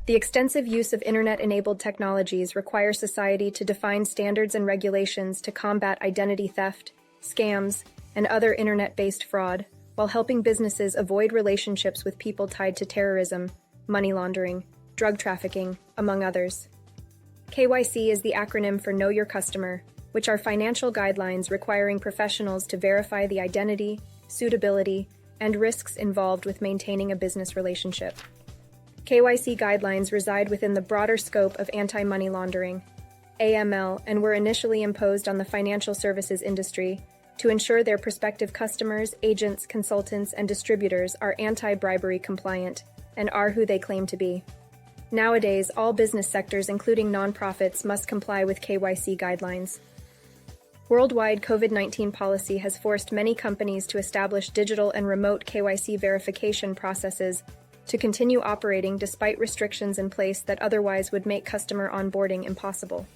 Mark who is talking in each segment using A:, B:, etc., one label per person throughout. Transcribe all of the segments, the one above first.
A: The extensive use of internet-enabled technologies requires society to define standards and regulations to combat identity theft, scams, and other internet-based fraud, while helping businesses avoid relationships with people tied to terrorism, money laundering, drug trafficking, among others. KYC is the acronym for Know Your Customer, which are financial guidelines requiring professionals to verify the identity, suitability, and risks involved with maintaining a business relationship. KYC guidelines reside within the broader scope of anti-money laundering, AML, and were initially imposed on the financial services industry to ensure their prospective customers, agents, consultants, and distributors are anti-bribery compliant and are who they claim to be. Nowadays, all business sectors, including nonprofits, must comply with KYC guidelines. Worldwide COVID-19 policy has forced many companies to establish digital and remote KYC verification processes to continue operating despite restrictions in place that otherwise would make customer onboarding impossible.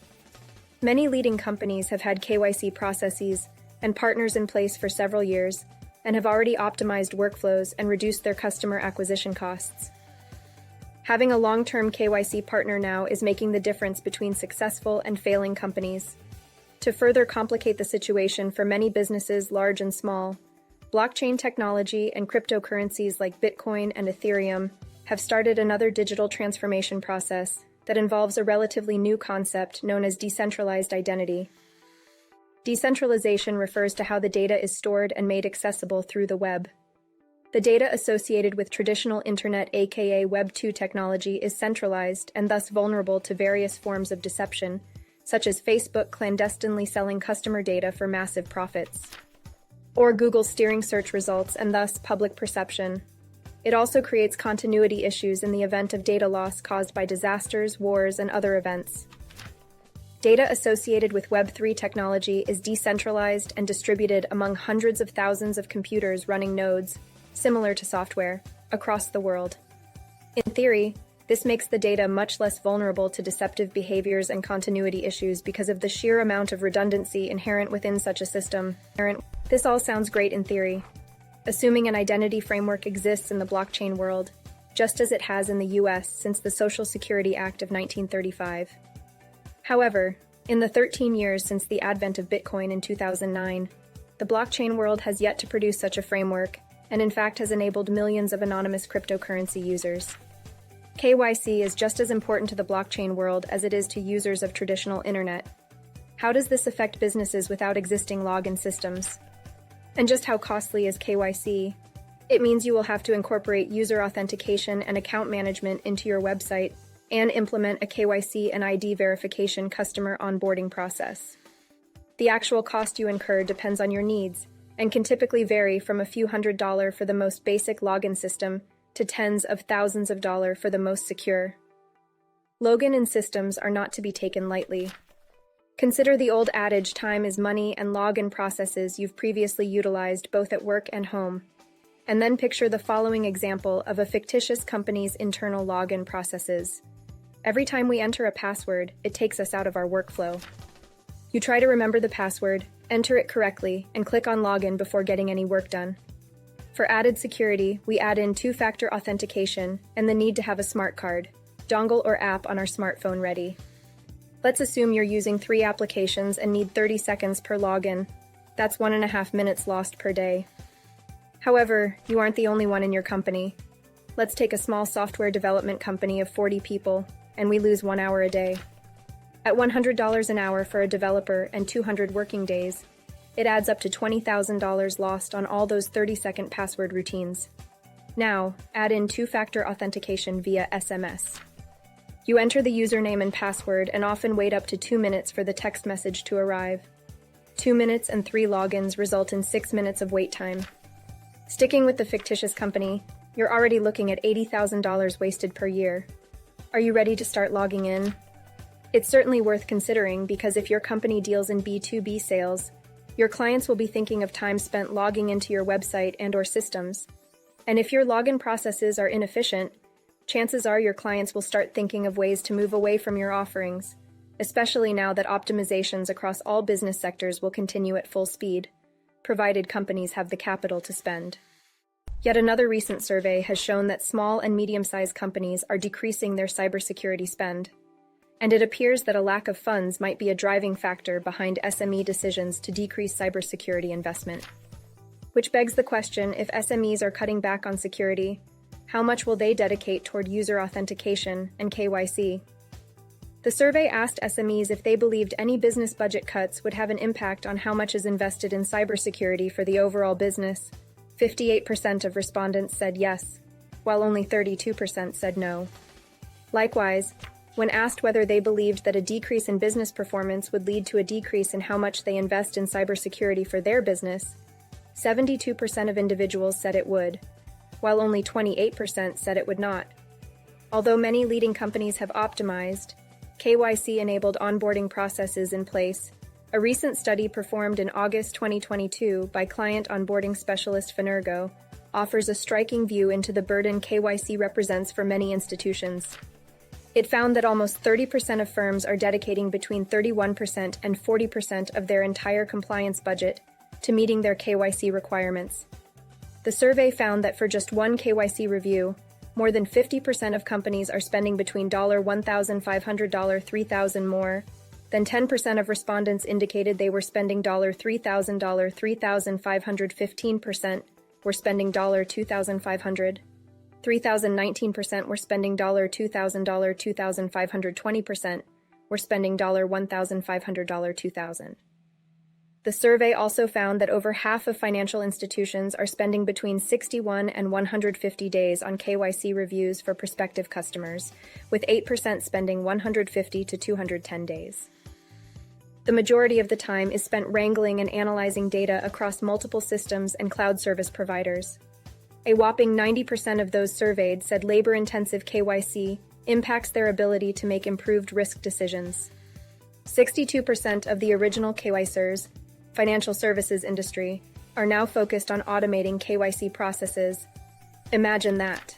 A: Many leading companies have had KYC processes and partners in place for several years and have already optimized workflows and reduced their customer acquisition costs. Having a long-term KYC partner now is making the difference between successful and failing companies. To further complicate the situation for many businesses, large and small, blockchain technology and cryptocurrencies like Bitcoin and Ethereum have started another digital transformation process that involves a relatively new concept known as decentralized identity. Decentralization refers to how the data is stored and made accessible through the web. The data associated with traditional internet, aka Web 2 technology, is centralized and thus vulnerable to various forms of deception, such as Facebook clandestinely selling customer data for massive profits, or Google steering search results and thus public perception. It also creates continuity issues in the event of data loss caused by disasters, wars, and other events. Data associated with Web3 technology is decentralized and distributed among hundreds of thousands of computers running nodes, similar to software, across the world. In theory, this makes the data much less vulnerable to deceptive behaviors and continuity issues because of the sheer amount of redundancy inherent within such a system. This all sounds great in theory, assuming an identity framework exists in the blockchain world, just as it has in the US since the Social Security Act of 1935. However, in the 13 years since the advent of Bitcoin in 2009, the blockchain world has yet to produce such a framework, and in fact has enabled millions of anonymous cryptocurrency users. KYC is just as important to the blockchain world as it is to users of traditional internet. How does this affect businesses without existing login systems? And just how costly is KYC? It means you will have to incorporate user authentication and account management into your website and implement a KYC and ID verification customer onboarding process. The actual cost you incur depends on your needs and can typically vary from a few $100s for the most basic login system to tens of thousands of dollars for the most secure. Login and systems are not to be taken lightly. Consider the old adage, time is money, and login processes you've previously utilized both at work and home. And then picture the following example of a fictitious company's internal login processes. Every time we enter a password, it takes us out of our workflow. You try to remember the password, enter it correctly, and click on login before getting any work done. For added security, we add in two-factor authentication and the need to have a smart card, dongle or app on our smartphone ready. Let's assume you're using 3 applications and need 30 seconds per login. That's 1.5 minutes lost per day. However, you aren't the only one in your company. Let's take a small software development company of 40 people, and we lose 1 hour a day. At $100 an hour for a developer and 200 working days, it adds up to $20,000 lost on all those 30-second password routines. Now, add in two-factor authentication via SMS. You enter the username and password and often wait up to 2 minutes for the text message to arrive. 2 minutes and 3 logins result in 6 minutes of wait time. Sticking with the fictitious company, you're already looking at $80,000 wasted per year. Are you ready to start logging in? It's certainly worth considering because if your company deals in B2B sales, your clients will be thinking of time spent logging into your website and/or systems. And if your login processes are inefficient, chances are your clients will start thinking of ways to move away from your offerings, especially now that optimizations across all business sectors will continue at full speed, provided companies have the capital to spend. Yet another recent survey has shown that small and medium-sized companies are decreasing their cybersecurity spend. And it appears that a lack of funds might be a driving factor behind SME decisions to decrease cybersecurity investment. Which begs the question, if SMEs are cutting back on security, how much will they dedicate toward user authentication and KYC? The survey asked SMEs if they believed any business budget cuts would have an impact on how much is invested in cybersecurity for the overall business. 58% of respondents said yes, while only 32% said no. Likewise, when asked whether they believed that a decrease in business performance would lead to a decrease in how much they invest in cybersecurity for their business, 72% of individuals said it would, while only 28% said it would not. Although many leading companies have optimized KYC-enabled onboarding processes in place, a recent study performed in August 2022 by client onboarding specialist Finergo offers a striking view into the burden KYC represents for many institutions. It found that almost 30% of firms are dedicating between 31% and 40% of their entire compliance budget to meeting their KYC requirements. The survey found that for just one KYC review, more than 50% of companies are spending between $1,500 to $3,000 more. Then 10% of respondents indicated they were spending $3,000, $3,515% were spending $2,500, 3,019% were spending $2,000, 2,520% were spending $1,500, $2,000. The survey also found that over half of financial institutions are spending between 61 and 150 days on KYC reviews for prospective customers, with 8% spending 150 to 210 days. The majority of the time is spent wrangling and analyzing data across multiple systems and cloud service providers. A whopping 90% of those surveyed said labor-intensive KYC impacts their ability to make improved risk decisions. 62% of the original KYCers, financial services industry, are now focused on automating KYC processes. Imagine that.